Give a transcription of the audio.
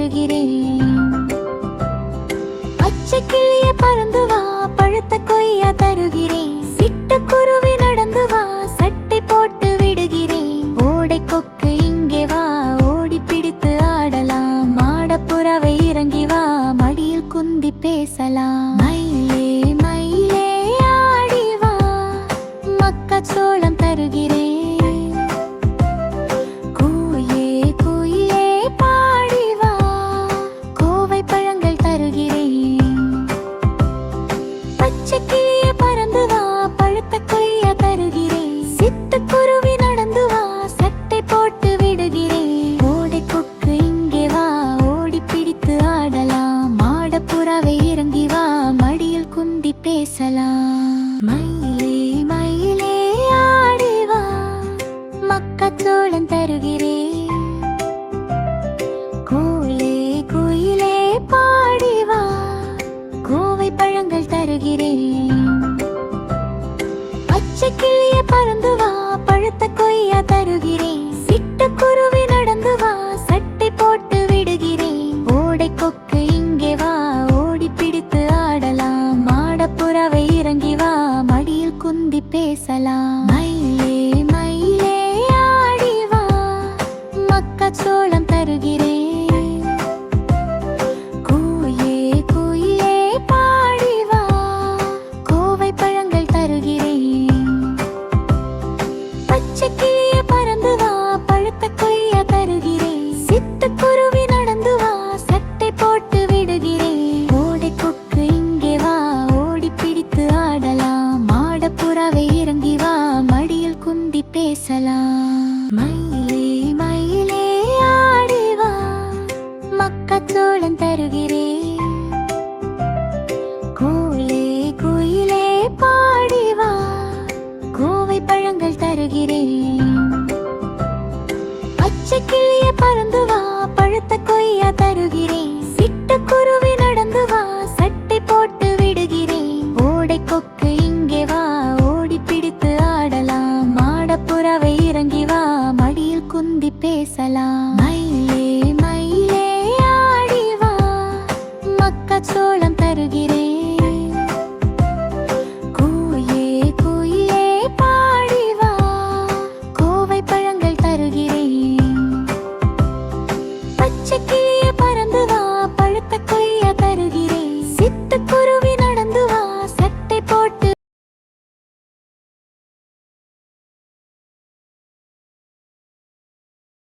தருகிறேன். பச்சை கிளிய பறந்து வா, பழுத்த கொய்யா தருகிறேன். சிட்டுக்குருவி நடந்து வா, சட்டை போட்டு விடுகிறேன். ஓடை கொக்கு இங்கே வா, ஓடி பிடித்து ஆடலாம். மாடப்புறவை இறங்கி வா, மடியில் குந்தி பேசலாம். மயிலே மயிலே ஆடி வா, மக்காச்சோளம் தருகிறேன். குயிலே குயிலே பாடி வா, கோவை பழங்கள் தருகிறேன். பச்சை கிளிய பறந்து வா, பழுத்த கொய்யா தருகிறேன். சிட்டுக்குருவி நடந்து வா, சட்டை போட்டு விடுகிறேன். ஓடை கொக்கு இங்கே வா, ஓடி பிடித்து ஆடலாம். மாடப்புறவை இறங்கி வா, மடியில் குந்தி பேசலாம். மயிலே மயிலே ஆடி வா, மக்காச்சோளம் தருகிறேன். குயிலே குயிலே பாடி வா, கோவை பழங்கள் தருகிறேன். பச்சை கிளிய பறந்து வா, பழுத்த கொய்யா தருகிறேன். சிட்டுக்குருவி நடந்து வா, சட்டை போட்டு விடுகிறேன். ஓடை கொக்கு இங்கே வா, ஓடி பிடித்து ஆடலாம். மாடப்புறவை இறங்கி வா, மடியில் குந்தி பேசலாம். மயிலே மயிலே ஆடி வா, மக்காச்சோளம் தருகிறேன். குயிலே குயிலே பாடி வா, கோவை பழங்கள் தருகிறேன். பச்சை கிளிய பறந்து வா, பழுத்த கொய்யா தருகிறேன். சிட்டுக்குருவி நடந்து வா, சட்டை போட்டு விடுகிறேன். ஓடை கொக்கு இங்கே வா, ஓடி பிடித்து ஆடலாம். மாடப்புறவை இறங்கி வா, மடியில் குந்தி பேசலாம். மயிலே மயிலே ஆடி வா, மக்காச்சோளம் தருகிறேன். குயிலே குயிலே பாடி வா, கோவை பழங்கள் தருகிறேன். பச்சை கிளிய பறந்து வா, பழுத்த கொய்யா தருகிறேன். சிட்டுக்குருவி நடந்து வா, சட்டை போட்டு விடுகிறேன். ஓடை கொக்கு இங்கே வா, ஓடி பிடித்து ஆடலாம். மாடப்புறவை இறங்கி வா, மடியில் குந்தி பேசலாம். மயிலே மயிலே ஆடி வா, மக்காச்சோளம் தருகிறேன். குயிலே குயிலே பாடி வா, கோவை பழங்கள் தருகிறேன். பச்சை